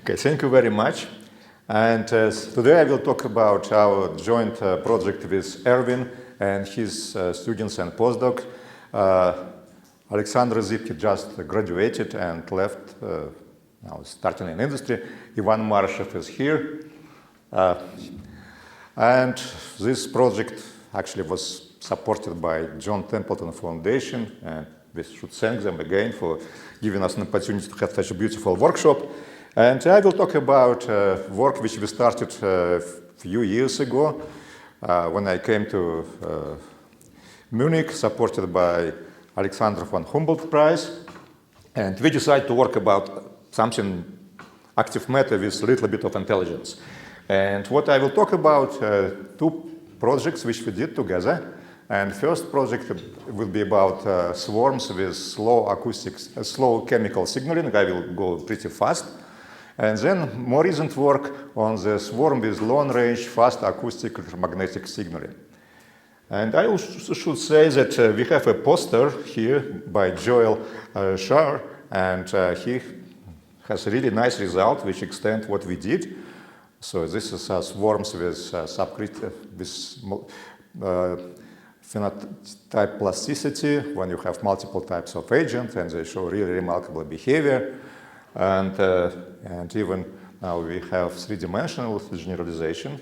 Okay, thank you very much. And today I will talk about our joint project with Erwin and his students and postdoc. Alexander Zipke just graduated and left, now starting in industry. Ivan Marshev is here. And this project actually was supported by John Templeton Foundation, and we should thank them again for giving us an opportunity to have such a beautiful workshop. And I will talk about work which we started a few years ago when I came to Munich, supported by Alexander von Humboldt Prize. And we decided to work about something active matter with a little bit of intelligence. And what I will talk about, two projects which we did together. And first project will be about swarms with slow chemical signaling. I will go pretty fast. And then more recent work on the swarm with long-range fast acoustic electromagnetic signaling. And I also should say that we have a poster here by Joel Schar, and he has a really nice result which extends what we did. So this is swarms with phenotype plasticity when you have multiple types of agents, and they show really remarkable behavior. And even now we have three-dimensional generalization.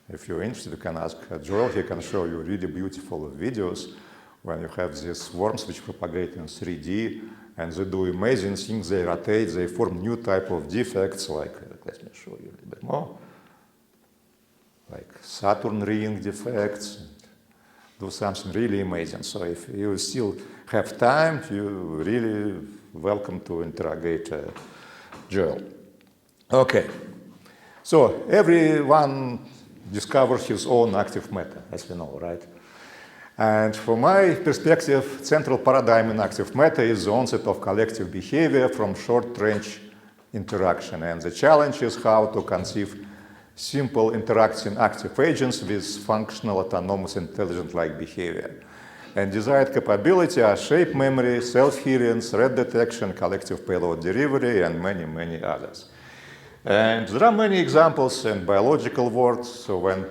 If you're interested, you can ask Joel. He can show you really beautiful videos when you have these swarms which propagate in 3D, and they do amazing things. They rotate, they form new type of defects, like, let me show you a little bit more, like Saturn ring defects, do something really amazing. So if you still have time, you're really welcome to interrogate Joel. Okay, so everyone discovers his own active matter, as we know, right? And from my perspective, central paradigm in active matter is the onset of collective behavior from short-range interaction. And the challenge is how to conceive simple interacting active agents with functional, autonomous, intelligent-like behavior. And desired capability are shape memory, self-healing, threat detection, collective payload delivery, and many, many others. And there are many examples in biological world. So when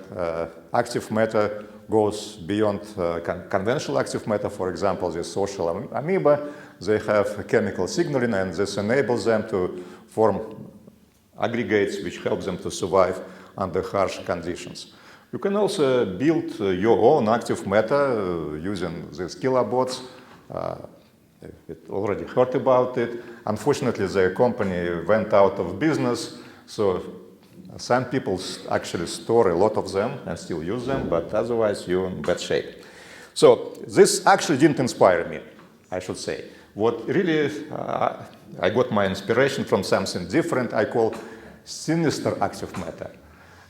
active matter goes beyond conventional active matter, for example, the social amoeba, they have chemical signaling, and this enables them to form aggregates which help them to survive under harsh conditions. You can also build your own active matter using these kilobots. We already heard about it. Unfortunately, the company went out of business, so some people actually store a lot of them and still use them, but otherwise you're in bad shape. So this actually didn't inspire me, I should say. What really, I got my inspiration from something different I call sinister active matter.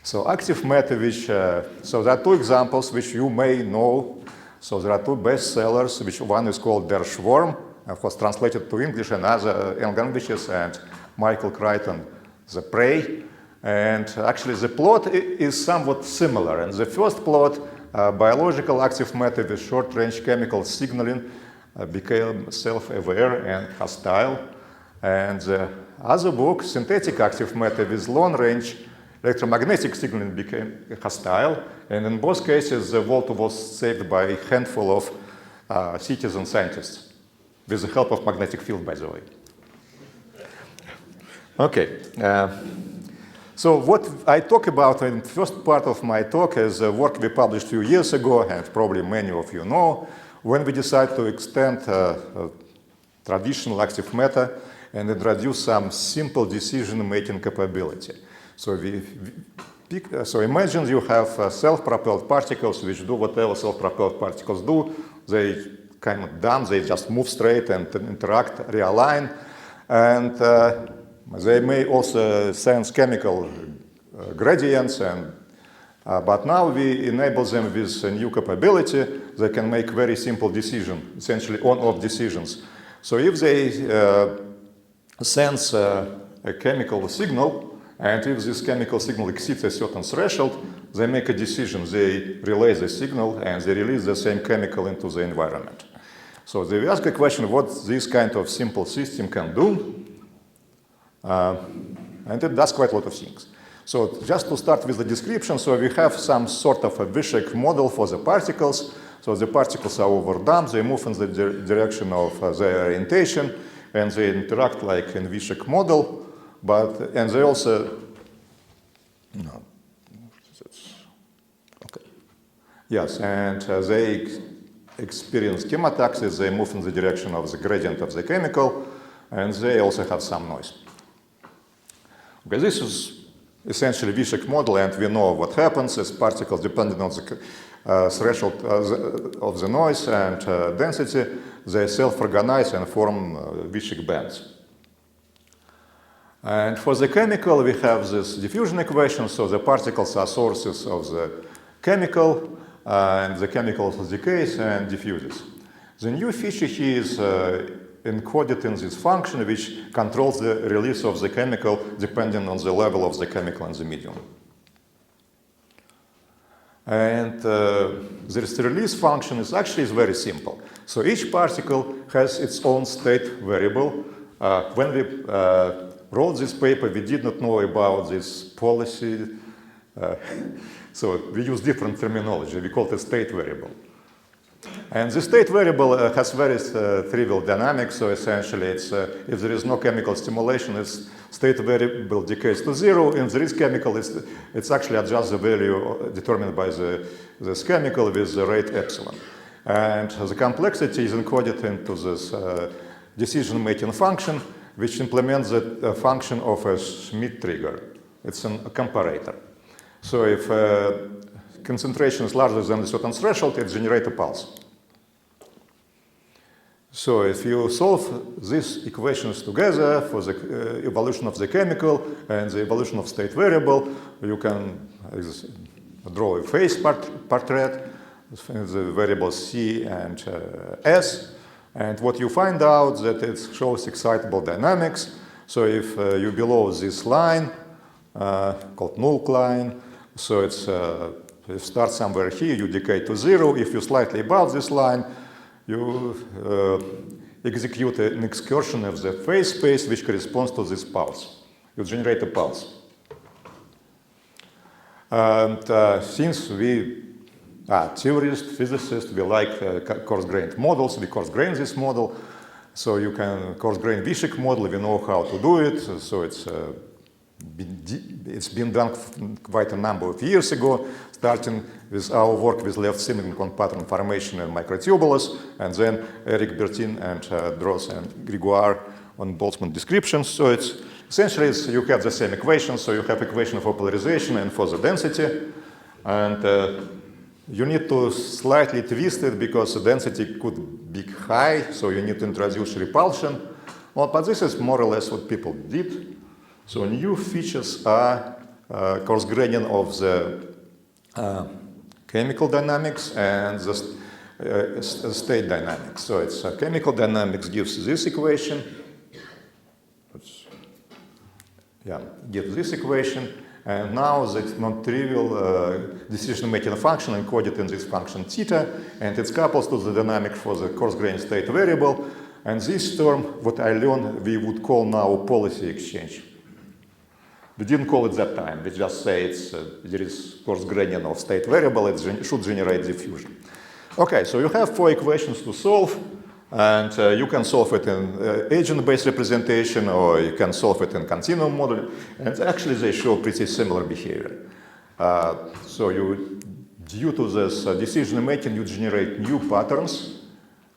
So active matter, which, so there are two examples which you may know. So there are two bestsellers, which one is called Der Schwarm, was translated to English and other languages, and Michael Crichton, The Prey. And actually the plot is somewhat similar. And the first plot, biological active matter with short-range chemical signaling became self-aware and hostile. And the other book, synthetic active matter with long-range electromagnetic signaling, became hostile. And in both cases, the world was saved by a handful of citizen scientists, with the help of magnetic field, by the way. Okay. So what I talk about in the first part of my talk is work we published a few years ago, and probably many of you know, when we decided to extend traditional active matter and introduce some simple decision-making capability. So so imagine you have self-propelled particles which do whatever self-propelled particles do. They kind of dumb, they just move straight and interact, realign. And they may also sense chemical gradients, but now we enable them with a new capability. They can make very simple decisions, essentially on-off decisions. So if they sense a chemical signal, and if this chemical signal exceeds a certain threshold, they make a decision. They relay the signal, and they release the same chemical into the environment. So they ask a question, what this kind of simple system can do. And it does quite a lot of things. So just to start with the description, so we have some sort of a V-shaped model for the particles. So the particles are overdamped, they move in the direction of their orientation, and they interact like in V-shaped model, and they also, no, okay. Yes, and they experience chemotaxis, they move in the direction of the gradient of the chemical, and they also have some noise. Okay, this is essentially V-shaped model, and we know what happens as particles, depending on the threshold of the noise and density, they self-organize and form V-shaped bands. And for the chemical, we have this diffusion equation, so the particles are sources of the chemical, and the chemical decays and diffuses. The new feature here is encoded in this function, which controls the release of the chemical depending on the level of the chemical in the medium. And this release function is actually very simple. So each particle has its own state variable. When we wrote this paper, we did not know about this policy. So we use different terminology. We call it a state variable. And the state variable has very trivial dynamics. So essentially, it's, if there is no chemical stimulation, its state variable decays to 0. If there is chemical, it's actually adjusts the value determined by this chemical with the rate epsilon. And the complexity is encoded into this decision-making function, which implements the function of a Schmidt trigger. It's a comparator. So if concentration is larger than a certain threshold, it generates a pulse. So if you solve these equations together for the evolution of the chemical and the evolution of state variable, you can draw a phase portrait, the variables C and S. And what you find out that it shows excitable dynamics. So if you below this line, called null line, so it's you start somewhere here, you decay to 0. If you're slightly above this line, you execute an excursion of the phase space which corresponds to this pulse. You generate a pulse. And since we are theorists, physicists, we like coarse-grained models, we coarse-grain this model. So you can coarse-grain V-shaped model, we know how to do it. So it's been done quite a number of years ago, starting with our work with left silicon pattern formation and microtubulus, and then Eric Bertin and Droz and Gregoire on Boltzmann descriptions. So it's essentially you have the same equation. So you have equation for polarization and for the density, and you need to slightly twist it because the density could be high, so you need to introduce repulsion. Well, but this is more or less what people did. So new features are coarse-graining of the chemical dynamics and the state dynamics. So it's chemical dynamics gives this equation. Gives this equation. And now the non-trivial decision-making function encoded in this function theta, and it's coupled to the dynamic for the coarse-grained state variable. And this term, what I learned, we would call now policy exchange. We didn't call it that time. We just say there is coarse-graining of state variable. It should generate diffusion. Okay, so you have 4 equations to solve, and you can solve it in agent-based representation, or you can solve it in continuum model. And actually, they show pretty similar behavior. So due to this decision-making, you generate new patterns.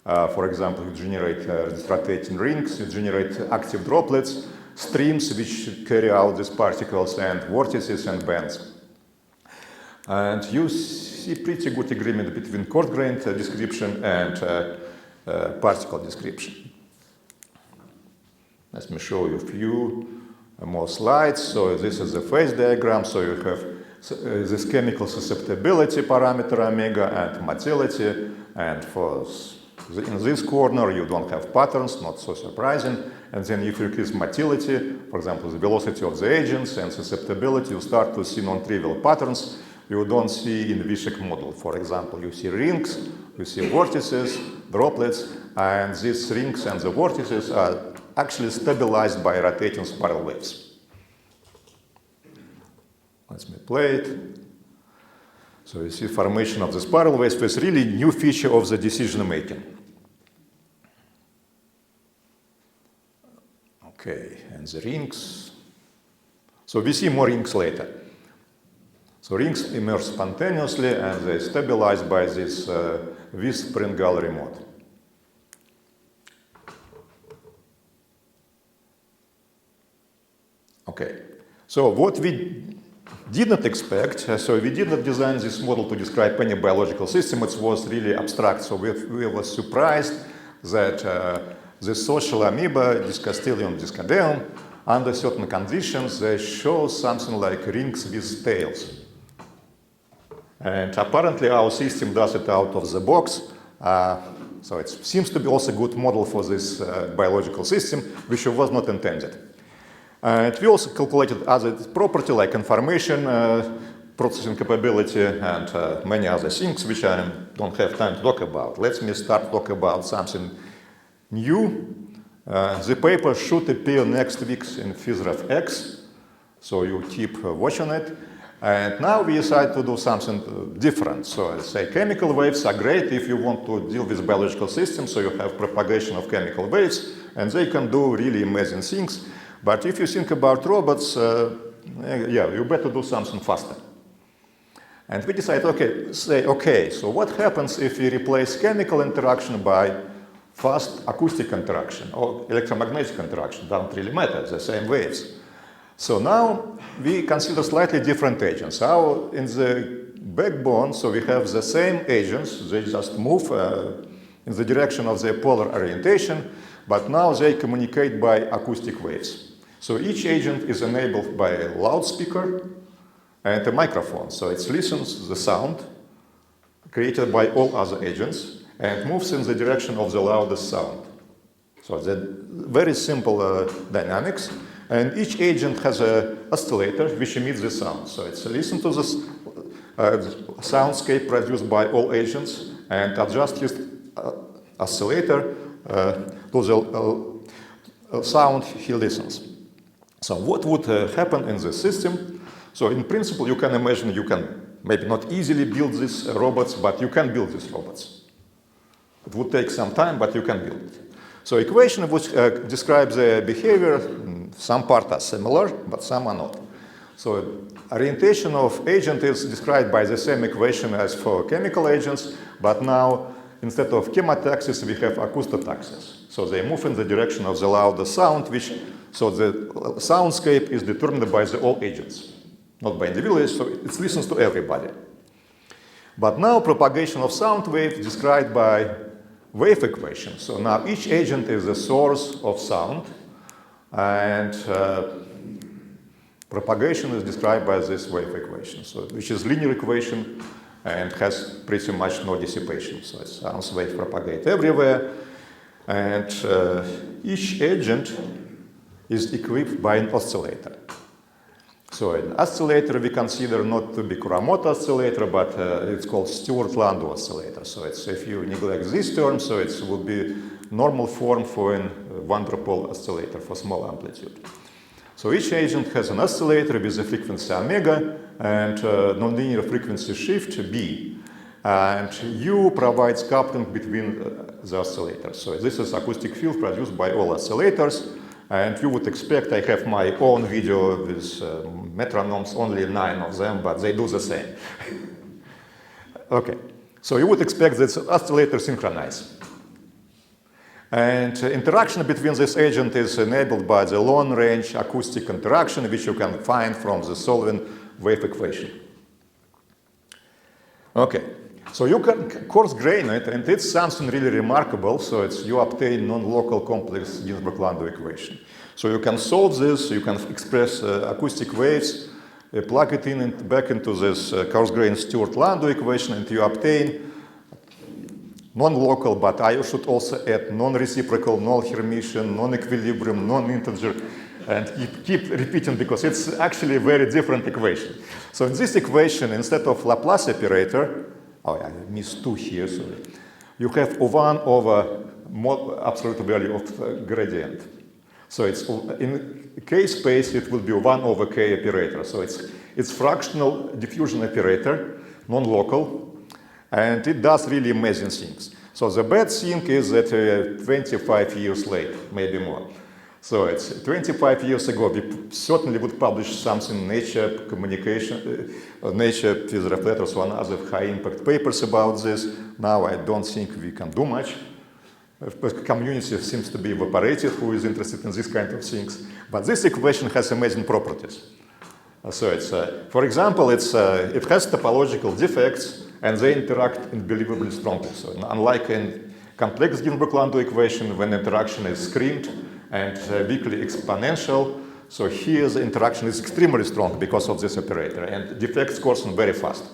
For example, you generate rotating rings, you generate active droplets, streams which carry out these particles, and vortices and bands. And you see pretty good agreement between coarse-grained description and particle description. Let me show you a few more slides. So this is the phase diagram. So you have this chemical susceptibility parameter omega and motility, and in this corner you don't have patterns, not so surprising. And then if you increase motility, for example, the velocity of the agents and susceptibility, you start to see non-trivial patterns you don't see in the V-shaped model. For example, you see rings, you see vortices, droplets, and these rings and the vortices are actually stabilized by rotating spiral waves. let me play it. So you see formation of the spiral waves with really new feature of the decision making. Okay, and the rings. So we see more rings later. So rings emerge spontaneously and they stabilize by this with spring gallery mode. Okay, so what we did not expect, so we did not design this model to describe any biological system, it was really abstract, so we were surprised that the social amoeba, Discastilium discadeum, under certain conditions, they show something like rings with tails. And apparently our system does it out of the box, so it seems to be also a good model for this biological system, which was not intended. And we also calculated other property like information, processing capability, and many other things which I don't have time to talk about. Let me start talk about something new. The paper should appear next week in PhysRef X, so you keep watching it. And now we decide to do something different. So I say chemical waves are great if you want to deal with biological systems, so you have propagation of chemical waves, and they can do really amazing things. But if you think about robots, you better do something faster. And we decide, okay, so what happens if we replace chemical interaction by fast acoustic interaction or electromagnetic interaction? Doesn't really matter, the same waves. So now we consider slightly different agents. In the backbone, so we have the same agents, they just move in the direction of their polar orientation, but now they communicate by acoustic waves. So each agent is enabled by a loudspeaker and a microphone. So it listens to the sound created by all other agents and moves in the direction of the loudest sound. So the very simple dynamics. And each agent has an oscillator which emits the sound. So it's listen to this soundscape produced by all agents and adjust his oscillator to the sound he listens. So what would happen in the system? So in principle, you can imagine you can maybe not easily build these robots, but you can build these robots. It would take some time, but you can build it. So equation which describes the behavior, some parts are similar, but some are not. So orientation of agent is described by the same equation as for chemical agents, but now instead of chemotaxis, we have acoustotaxis. So they move in the direction of the loudest sound, so the soundscape is determined by the all agents, not by individuals, so it listens to everybody. But now propagation of sound waves described by wave equation. So now each agent is the source of sound, and propagation is described by this wave equation, so which is linear equation and has pretty much no dissipation. So sound waves propagate everywhere, and each agent is equipped by an oscillator. So an oscillator we consider not to be Kuramoto oscillator, but it's called Stewart-Landau oscillator. So if you neglect this term, so it would be normal form for a one-dipole oscillator for small amplitude. So each agent has an oscillator with a frequency omega and nonlinear frequency shift B. And U provides coupling between the oscillators. So this is acoustic field produced by all oscillators. And you would expect, I have my own video with metronomes, only 9 of them, but they do the same. Okay, so you would expect that oscillator synchronize. And interaction between this agent is enabled by the long-range acoustic interaction, which you can find from the solving wave equation. Okay, so you can coarse grain it, and it's something really remarkable. So you obtain non-local complex Ginzburg-Landau equation. So you can solve this, you can express acoustic waves, plug it in and back into this coarse grain Stewart-Landau equation, and you obtain non-local, but I should also add non-reciprocal, non-Hermitian, non-equilibrium, non-integer, and you keep repeating because it's actually a very different equation. So in this equation, instead of Laplace operator, I missed 2 here, sorry, you have 1 over absolute value of gradient. So it's in K space, it will be 1 over K operator. So it's fractional diffusion operator, non-local, and it does really amazing things. So the bad thing is that 25 years late, maybe more. So it's 25 years ago, we certainly would publish something in Nature Communication, Nature with Letters, one other high-impact papers about this. Now I don't think we can do much. The community seems to be evaporated who is interested in this kind of things. But this equation has amazing properties. So it's, for example, it has topological defects, and they interact unbelievably strongly. So unlike in complex Ginzburg-Landau equation, when interaction is screened and weakly exponential, so here the interaction is extremely strong because of this operator, and defects coarsen very fast.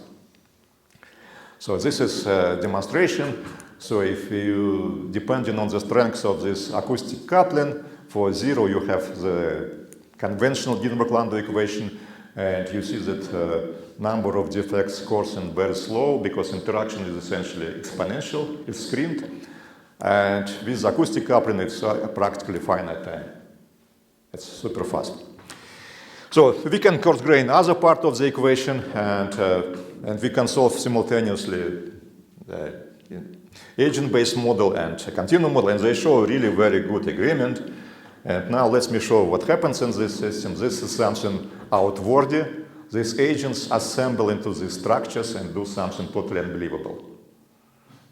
So this is a demonstration. So if you, depending on the strength of this acoustic coupling, for 0 you have the conventional Ginzburg-Landau equation, and you see that number of defects coarsen very slow because interaction is essentially exponential, it's screened. And with acoustic coupling, it's practically finite time. It's super fast. So we can coarse grain other part of the equation, and we can solve simultaneously agent-based model and a continuum model, and they show really very good agreement. And now let me show what happens in this system. This is something outwardly. These agents assemble into these structures and do something totally unbelievable.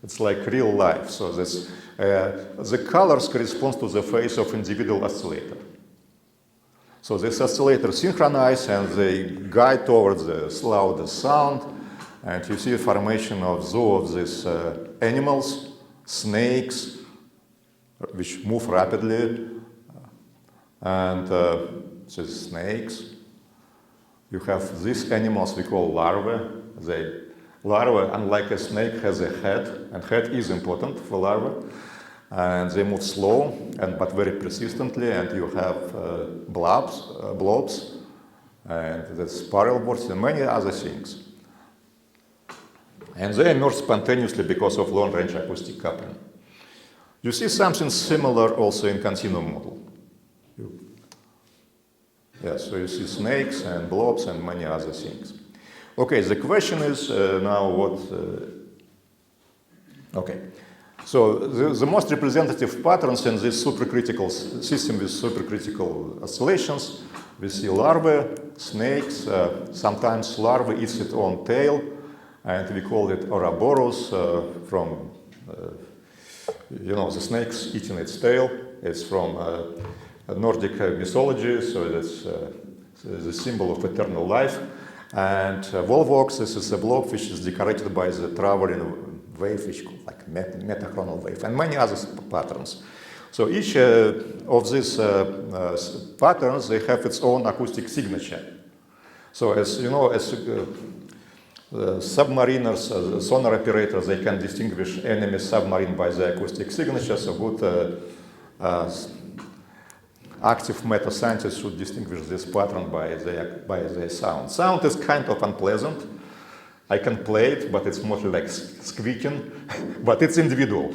It's like real life. So this, the colors correspond to the phase of individual oscillator. So this oscillator synchronize and they guide towards the loudest sound. And you see a formation of these animals, snakes, which move rapidly. And these snakes. You have these animals we call larvae. Larvae, unlike a snake, has a head, and head is important for larvae. And they move slow, but very persistently, and you have blobs, and the spiral boards, and many other things. And they emerge spontaneously because of long-range acoustic coupling. You see something similar also in continuum model. Yeah, so you see snakes and blobs and many other things. Okay, the question is now what... okay, so the most representative patterns in this supercritical system with supercritical oscillations, we see larvae, snakes, sometimes larvae eats its own tail, and we call it Ouroboros from, you know, the snake's eating its tail. It's from Nordic mythology, so that's the symbol of eternal life. And Volvox, this is a blob which is decorated by the traveling wave, which is like metachronal wave, and many other patterns. So each of these patterns, they have its own acoustic signature. So as you know, as submariners, sonar operators, they can distinguish enemy submarine by the acoustic signature. So good active meta scientists should distinguish this pattern by their sound. Sound is kind of unpleasant. I can play it, but it's mostly like squeaking, but it's individual.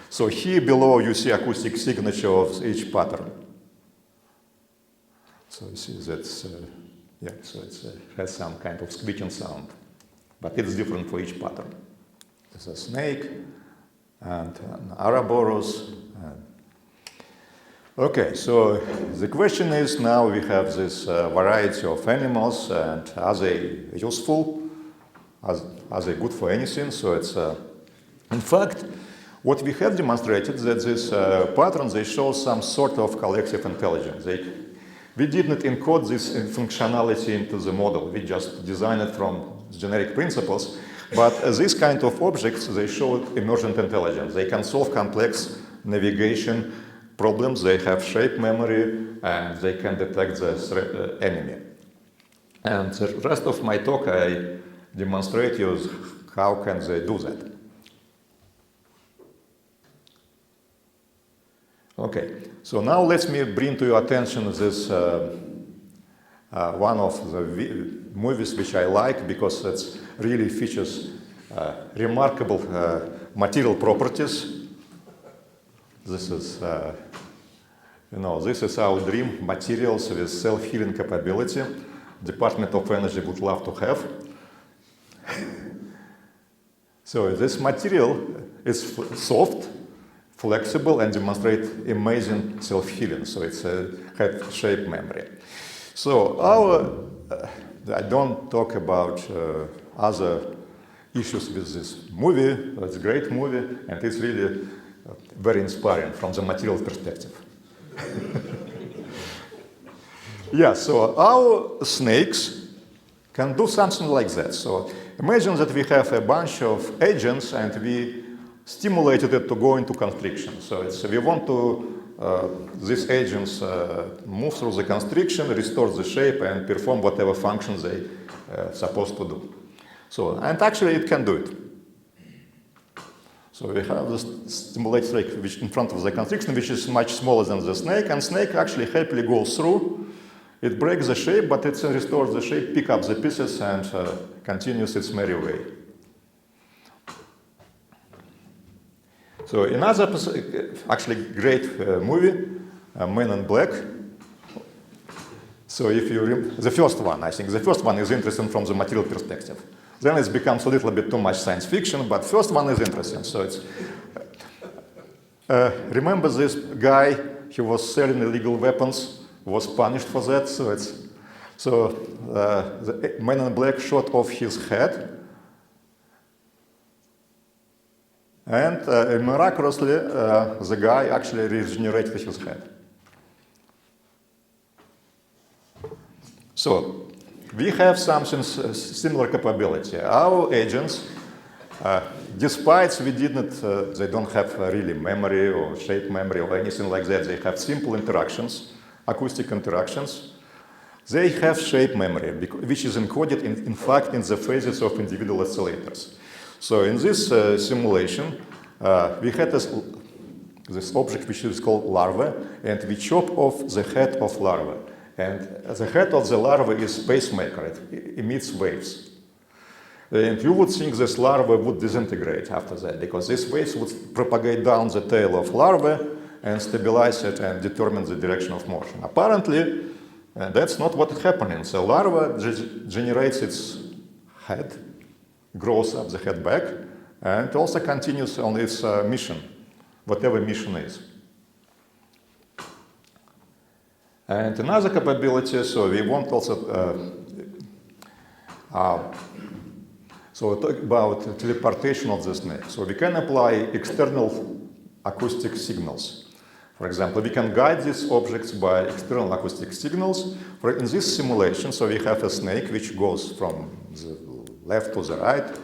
So here below you see acoustic signature of each pattern. So you see that's, yeah, so it has some kind of squeaking sound, but it's different for each pattern. There's a snake and an Ouroboros. Okay, so the question is now we have this variety of animals, and are they useful? Are they good for anything? So it's, in fact, what we have demonstrated that these patterns, they show some sort of collective intelligence. We did not encode this functionality into the model. We just designed it from generic principles. But these kind of objects, they show emergent intelligence. They can solve complex navigation problems, they have shape memory, and they can detect the enemy. And the rest of my talk, I demonstrate you how can they do that. Okay, so now let me bring to your attention this one of the movies which I like because it really features remarkable material properties. This is You know, this is our dream materials with self-healing capability. Department of Energy would love to have. So this material is soft, flexible, and demonstrates amazing self-healing. So it's a head-shaped memory. So I don't talk about other issues with this movie. It's a great movie, and it's really very inspiring from the material perspective. Yeah, so our snakes can do something like that. So imagine that we have a bunch of agents and we stimulated it to go into constriction. So we want to, these agents move through the constriction, restore the shape, and perform whatever functions they supposed to do. So, and actually it can do it. So we have this stimulated snake which in front of the constriction, which is much smaller than the snake, and snake actually happily goes through. It breaks the shape, but it restores the shape, pick up the pieces, and continues its merry way. So another, actually great movie, Men in Black. So if you the first one, I think the first one is interesting from the material perspective. Then it becomes a little bit too much science fiction, but first one is interesting. So it's remember this guy? He was selling illegal weapons. Was punished for that. So the Man in Black shot off his head, and miraculously the guy actually regenerated his head. So we have something similar capability. Our agents, despite we didn't, they don't have really memory or shape memory or anything like that. They have simple interactions. Acoustic interactions, they have shape memory, which is encoded, in fact, in the phases of individual oscillators. So in this simulation, we had this object which is called larva, and we chop off the head of larva. And the head of the larva is pacemaker, it emits waves. And you would think this larva would disintegrate after that, because these waves would propagate down the tail of larva and stabilize it and determine the direction of motion. Apparently, that's not what is happening. The larva generates its head, grows up the head back, and also continues on its mission, whatever mission is. And another capability, so we want also, so talk about teleportation of the snake. So we can apply external acoustic signals. For example, we can guide these objects by external acoustic signals. In this simulation, so we have a snake which goes from the left to the right,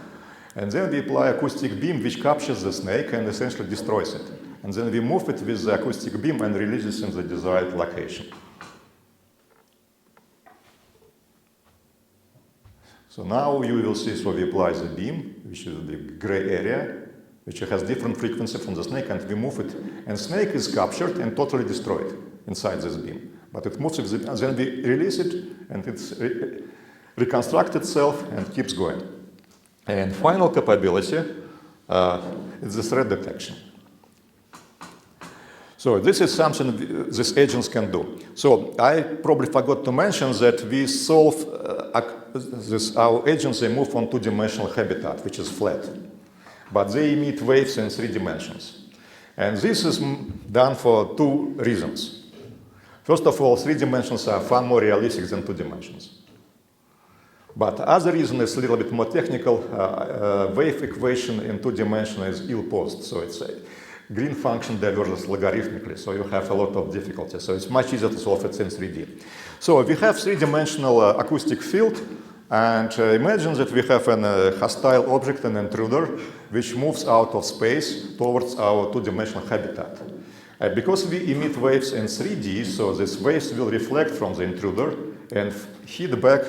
and then we apply acoustic beam which captures the snake and essentially destroys it. And then we move it with the acoustic beam and releases in the desired location. So now you will see, so we apply the beam, which is the gray area, which has different frequency from the snake, and we move it, and snake is captured and totally destroyed inside this beam. But it moves, and then we release it, and it's reconstructs itself and keeps going. And final capability is the threat detection. So this is something these agents can do. So I probably forgot to mention that we solve our agents, they move on two-dimensional habitat, which is flat. But they emit waves in 3 dimensions. And this is done for 2 reasons. First of all, 3 dimensions are far more realistic than 2 dimensions. But the other reason is a little bit more technical. Wave equation in 2 dimensions is ill-posed. So it's a green function diverges logarithmically. So you have a lot of difficulty. So it's much easier to solve it in 3D. So we have 3-dimensional acoustic field. And imagine that we have a hostile object, an intruder, which moves out of space towards our 2-dimensional habitat. Because we emit waves in 3D, so these waves will reflect from the intruder and hit back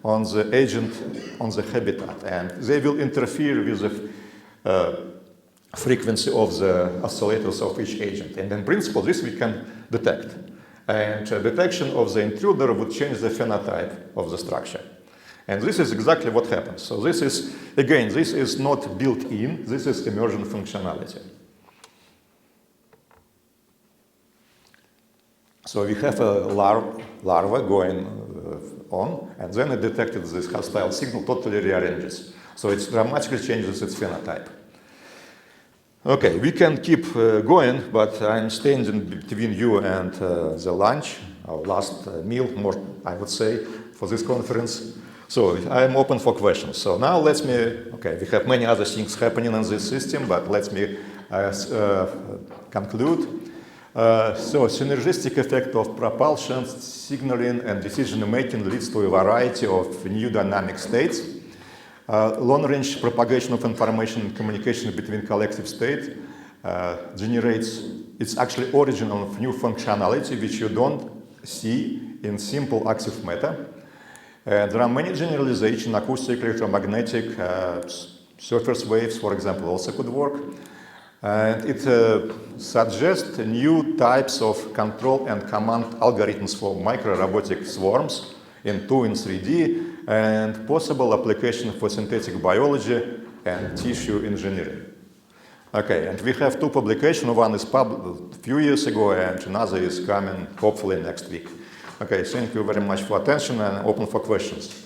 on the agent on the habitat. And they will interfere with the frequency of the oscillators of each agent. And in principle, this we can detect. And detection of the intruder would change the phenotype of the structure. And this is exactly what happens. So this is, again, this is not built in, this is emergent functionality. So we have a larva going on, and then it detected this hostile signal, totally rearranges. So it dramatically changes its phenotype. Okay, we can keep going, but I'm standing between you and the lunch, our last meal, more I would say, for this conference. So I'm open for questions. So now we have many other things happening in this system, but let me conclude. So synergistic effect of propulsion, signaling, and decision-making leads to a variety of new dynamic states. Long-range propagation of information and communication between collective state it's actually origin of new functionality which you don't see in simple active matter. There are many generalizations, acoustic, electromagnetic, surface waves, for example, also could work. And it suggests new types of control and command algorithms for micro-robotic swarms in 2 and 3D, and possible application for synthetic biology and tissue engineering. Okay, and we have 2 publications. One is published a few years ago, and another is coming hopefully next week. Okay, thank you very much for attention, and open for questions.